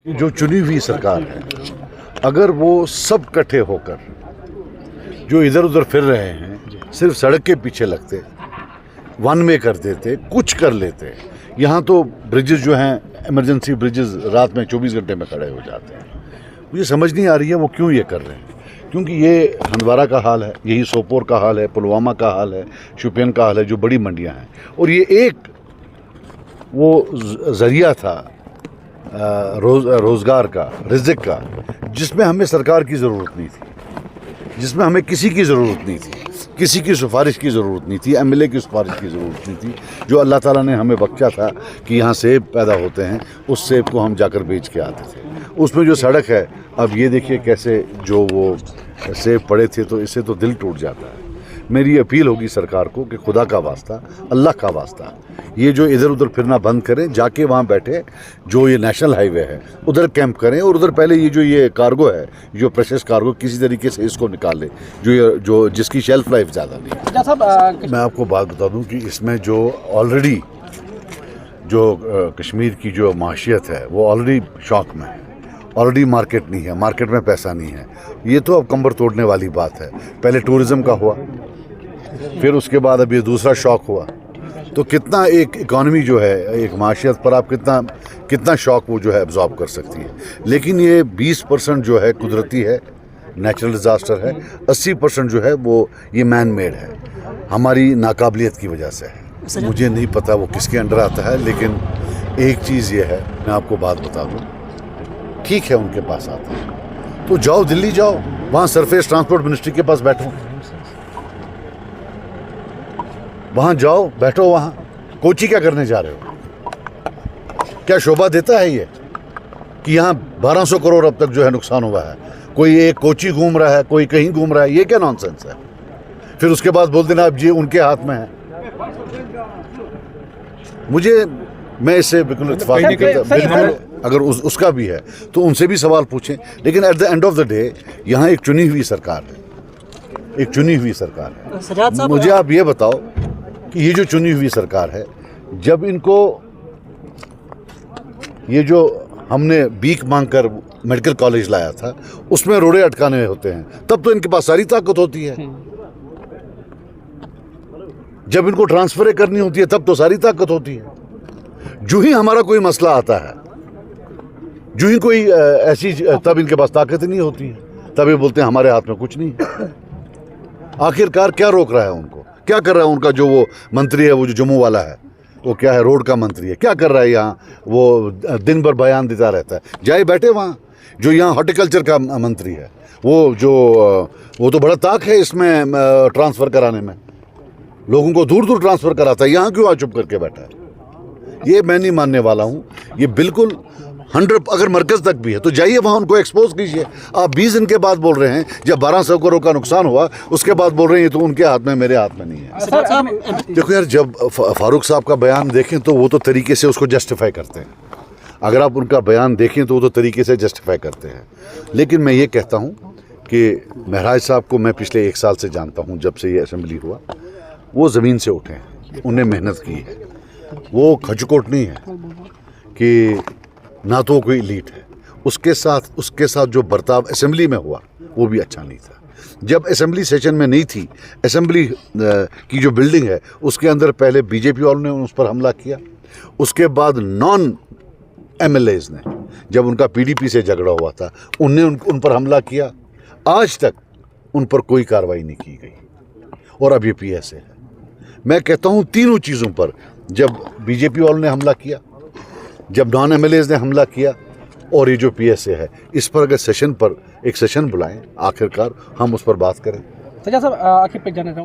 जो चुनी हुई सरकार है, अगर वो सब इकट्ठे होकर जो इधर उधर फिर रहे हैं, सिर्फ सड़क के पीछे लगते, वन में कर देते, कुछ कर लेते। यहाँ तो ब्रिजेस जो हैं, इमरजेंसी ब्रिजेस रात में 24 घंटे में खड़े हो जाते हैं। मुझे समझ नहीं आ रही है वो क्यों ये कर रहे हैं, क्योंकि ये हंदवाड़ा का हाल है, यही सोपोर का हाल है, पुलवामा का हाल है, शोपियान का हाल है, जो बड़ी मंडियाँ हैं। और ये एक वो ज़रिया था रोज़गार का, रिज़्क़ का, जिसमें हमें सरकार की ज़रूरत नहीं थी, जिसमें हमें किसी की ज़रूरत नहीं थी, किसी की सिफारिश की ज़रूरत नहीं थी, एमएलए की सिफारिश की ज़रूरत नहीं थी। जो अल्लाह ताला ने हमें बख्शा था कि यहाँ सेब पैदा होते हैं, उस सेब को हम जाकर बेच के आते थे। उसमें जो सड़क है, अब ये देखिए कैसे जो वो सेब पड़े थे, तो इससे तो दिल टूट जाता है। मेरी अपील होगी सरकार को कि खुदा का वास्ता, अल्लाह का वास्ता, ये जो इधर उधर फिरना बंद करें, जाके वहाँ बैठे, जो ये नेशनल हाईवे है उधर कैंप करें, और उधर पहले ये जो ये कार्गो है, जो प्रेशस कार्गो, किसी तरीके से इसको निकाल ले, जो जिसकी शेल्फ लाइफ ज़्यादा नहीं है। मैं आपको बात बता दूँ कि इसमें जो ऑलरेडी जो कश्मीर की जो माशियत है वो ऑलरेडी शॉक में है, ऑलरेडी मार्केट नहीं है, मार्केट में पैसा नहीं है। ये तो अब कंबर तोड़ने वाली बात है। पहले टूरिज़्म का हुआ, फिर उसके बाद अब ये दूसरा शॉक हुआ, तो कितना एक इकॉनमी जो है, एक माशियत पर आप कितना शॉक वो जो है एब्जॉर्ब कर सकती है। लेकिन ये 20% जो है कुदरती है, नेचुरल डिज़ास्टर है, 80% जो है वो ये मैन मेड है, हमारी नाकाबिलियत की वजह से है। मुझे नहीं पता वो किसके अंडर आता है, लेकिन एक चीज़ ये है, मैं आपको बात बता दूँ, ठीक है उनके पास आता है तो जाओ, दिल्ली जाओ, वहाँ सरफेस ट्रांसपोर्ट मिनिस्ट्री के पास बैठो, वहाँ जाओ, बैठो वहाँ। कोची क्या करने जा रहे हो? क्या शोभा देता है ये कि यहाँ 1200 करोड़ अब तक जो है नुकसान हुआ है, कोई एक कोची घूम रहा है, कोई कहीं घूम रहा है, ये क्या नॉनसेंस है? फिर उसके बाद बोल देना अब ये उनके हाथ में है। मैं इससे बिल्कुल इत्तेफाक नहीं करता। बिल्कुल अगर उसका भी है तो उनसे भी सवाल पूछें, लेकिन at the end of the day यहाँ एक चुनी हुई सरकार है, एक चुनी हुई सरकार है। मुझे आप ये बताओ कि ये जो चुनी हुई सरकार है, जब इनको ये जो हमने भीख मांगकर मेडिकल कॉलेज लाया था, उसमें रोड़े अटकाने होते हैं, तब तो इनके पास सारी ताकत होती है। जब इनको ट्रांसफर करनी होती है, तब तो सारी ताकत होती है। जो ही हमारा कोई मसला आता है, जो ही कोई ऐसी, तब इनके पास ताकत नहीं होती है, तब ये बोलते हैं हमारे हाथ में कुछ नहीं है। आखिरकार क्या रोक रहा है उनको? क्या कर रहा है उनका जो वो मंत्री है, वो जो जम्मू वाला है, वो क्या है, रोड का मंत्री है, क्या कर रहा है यहाँ? वो दिन भर बयान देता रहता है, जाए बैठे वहाँ। जो यहाँ हॉर्टिकल्चर का मंत्री है, वो तो बड़ा ताक है इसमें ट्रांसफ़र कराने में, लोगों को दूर दूर ट्रांसफ़र कराता है, यहाँ क्यों आ चुप करके बैठा है? ये मैं नहीं मानने वाला हूँ। ये बिल्कुल 100, अगर मरकज़ तक भी है तो जाइए वहाँ, उनको एक्सपोज कीजिए। आप 20 दिन के बाद बोल रहे हैं, जब 1200 करोड़ का नुकसान हुआ, उसके बाद बोल रहे हैं तो उनके हाथ में, मेरे हाथ में नहीं है। देखो यार, जब फारूक साहब का बयान देखें तो वो तो तरीके से उसको जस्टिफाई करते हैं। अगर आप उनका बयान देखें तो वो तो तरीके से जस्टिफाई करते हैं। लेकिन मैं ये कहता हूँ कि महराज साहब को मैं पिछले 1 साल से जानता हूँ, जब से ये असेंबली हुआ, वो ज़मीन से उठे हैं, उन्हें मेहनत की है, वो खचकोट नहीं है कि ना तो कोई लीड है। उसके साथ जो बर्ताव असेंबली में हुआ वो भी अच्छा नहीं था। जब असेंबली सेशन में नहीं थी, असेंबली की जो बिल्डिंग है उसके अंदर पहले बीजेपी वालों ने उस पर हमला किया, उसके बाद नॉन एमएलएज ने, जब उनका पीडीपी से झगड़ा हुआ था, उनने उन पर हमला किया। आज तक उन पर कोई कार्रवाई नहीं की गई, और अब ये पीएसए है। मैं कहता हूँ तीनों चीज़ों पर, जब बीजेपी वालों ने हमला किया, जब नॉन एमएलएज ने हमला किया, और ये जो पीएसए है, इस पर अगर एक सेशन बुलाएं, आखिरकार हम उस पर बात करें। सजा साहब, आखिर पे जाना चाहूँ